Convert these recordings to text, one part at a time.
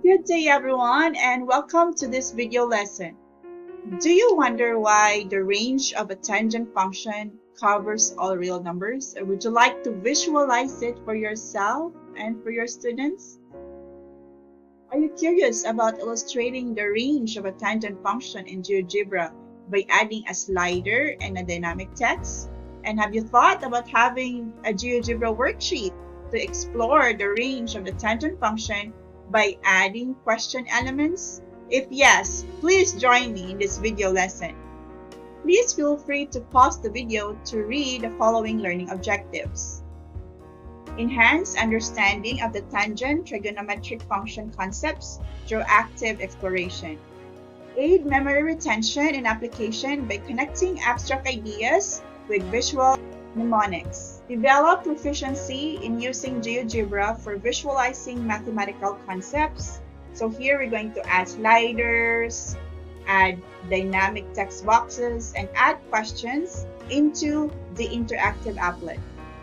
Good day everyone and welcome to this video lesson. Do you wonder why the range of a tangent function covers all real numbers? Or would you like to visualize it for yourself and for your students? Are you curious about illustrating the range of a tangent function in GeoGebra by adding a slider and a dynamic text? And have you thought about having a GeoGebra worksheet to explore the range of the tangent function by adding question elements? If yes, please join me in this video lesson. Please feel free to pause the video to read the following learning objectives. Enhance understanding of the tangent trigonometric function concepts through active exploration. Aid memory retention and application by connecting abstract ideas with visual mnemonics. Develop proficiency in using GeoGebra for visualizing mathematical concepts. So here we're going to add sliders, add dynamic text boxes, and add questions into the interactive applet.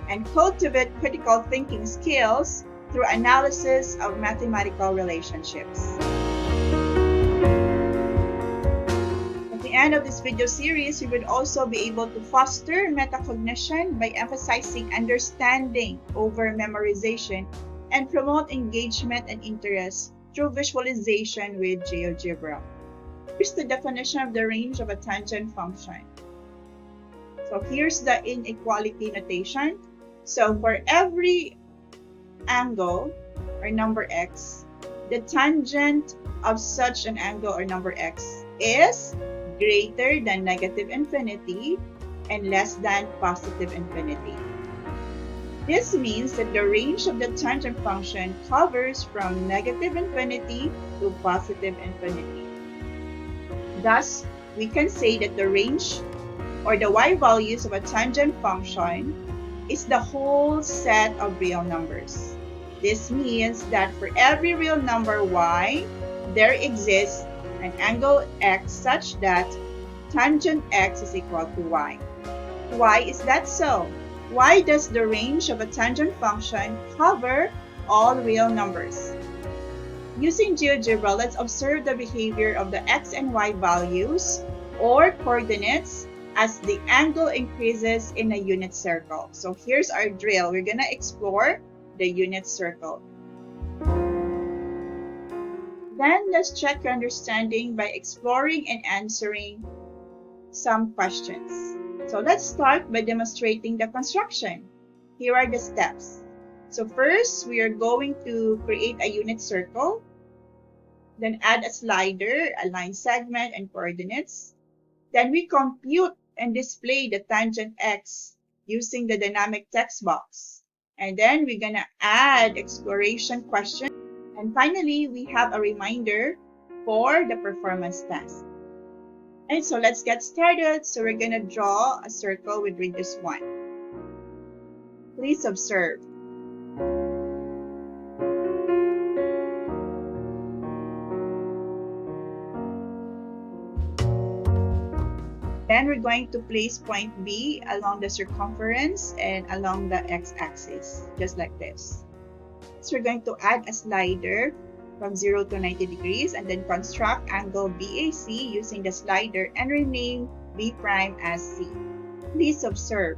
And cultivate critical thinking skills through analysis of mathematical relationships. At the end of this video series, we would also be able to foster metacognition by emphasizing understanding over memorization and promote engagement and interest through visualization with GeoGebra. Here's the definition of the range of a tangent function. So here's the inequality notation. So for every angle or number x, the tangent of such an angle or number x is greater than negative infinity and less than positive infinity. This means that the range of the tangent function covers from negative infinity to positive infinity. Thus, we can say that the range or the y values of a tangent function is the whole set of real numbers. This means that for every real number y, there exists an angle x such that tangent x is equal to y. Why is that so? Why does the range of a tangent function cover all real numbers? Using GeoGebra, let's observe the behavior of the x and y values or coordinates as the angle increases in a unit circle. So here's our drill. We're going to explore the unit circle. Then let's check your understanding by exploring and answering some questions. So let's start by demonstrating the construction. Here are the steps. So first, we are going to create a unit circle, then add a slider, a line segment, and coordinates. Then we compute and display the tangent x using the dynamic text box. And then we're going to add exploration question. And finally, we have a reminder for the performance test. And so let's get started. So we're going to draw a circle with radius 1. Please observe. Then we're going to place point B along the circumference and along the x-axis, just like this. So we're going to add a slider from 0 to 90 degrees and then construct angle BAC using the slider and rename B' as C. Please observe.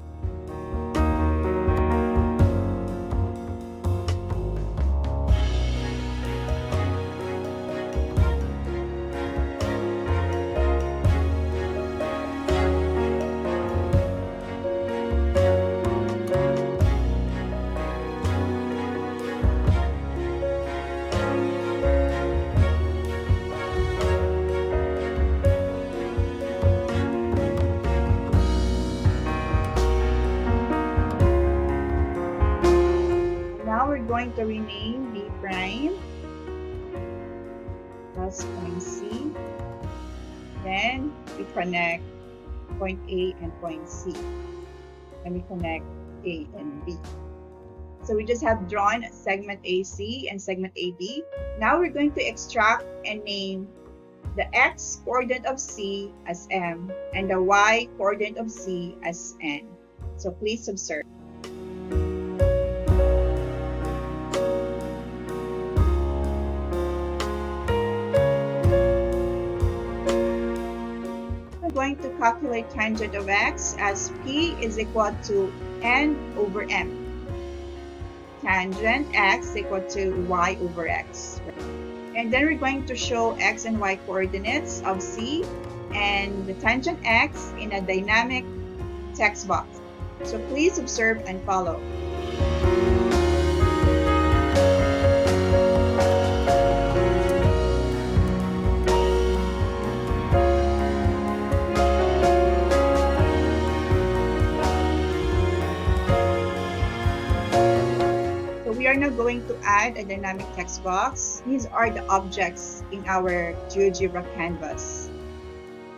We're going to rename B' plus point C. Then we connect point A and point C. And we connect A and B. So we just have drawn segment AC and segment AB. Now we're going to extract and name the x coordinate of C as M and the y coordinate of C as N. So please observe. going to calculate tangent of x as p is equal to n over m. Tangent x is equal to y over x. And then we're going to show x and y coordinates of C and the tangent x in a dynamic text box. So please observe and follow. So we are now going to add a dynamic text box. These are the objects in our GeoGebra canvas.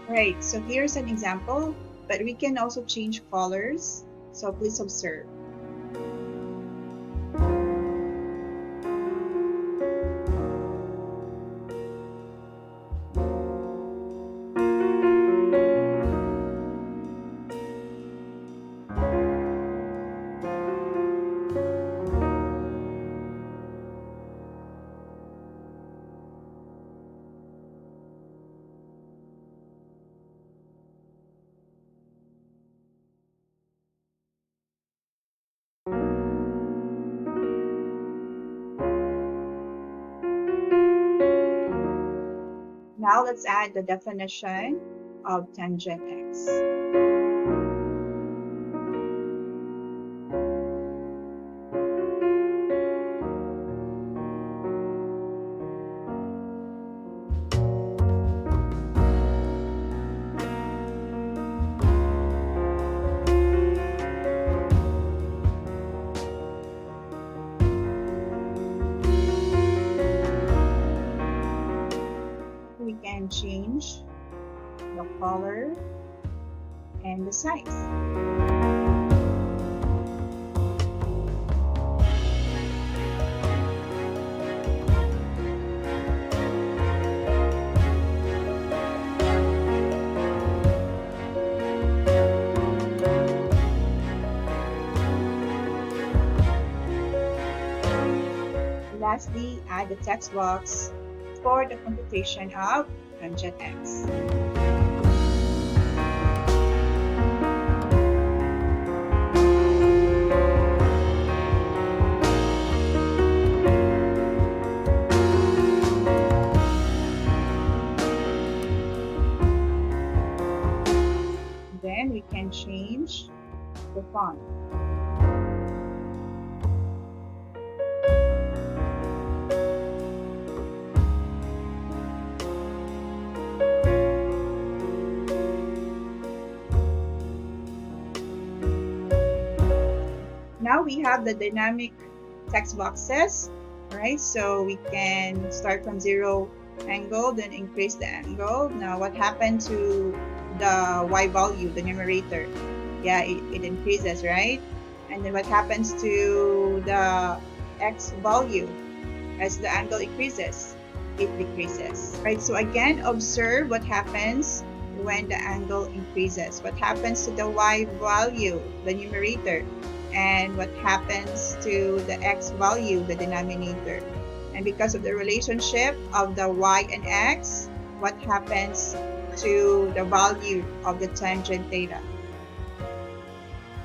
Alright, so here's an example, but we can also change colors. So please observe. Now let's add the definition of tangent x. We can change the color and the size. Lastly, add the text box for the computation of tangent x. Then we can change the font. Now we have the dynamic text boxes, right? So we can start from 0 angle, then increase the angle. Now what happened to the y value, the numerator? Yeah, it increases, right? And then what happens to the x value as the angle increases? It decreases, right? So again, observe what happens when the angle increases. What happens to the y value, the numerator? And what happens to the x value, the denominator? And because of the relationship of the y and x, what happens to the value of the tangent theta?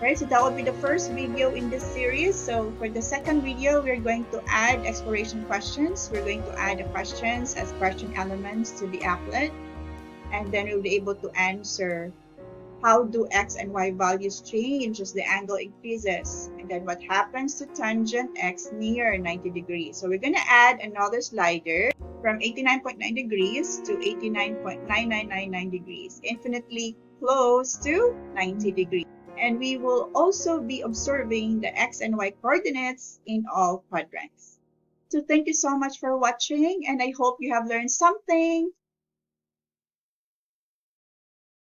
Right, so that would be the first video in this series. So for the second video, we're going to add exploration questions. We're going to add the questions as question elements to the applet. And then we'll be able to answer how do x and y values change as the angle increases? And then what happens to tangent x near 90 degrees? So we're going to add another slider from 89.9 degrees to 89.9999 degrees, infinitely close to 90 degrees. And we will also be observing the x and y coordinates in all quadrants. So thank you so much for watching, and I hope you have learned something.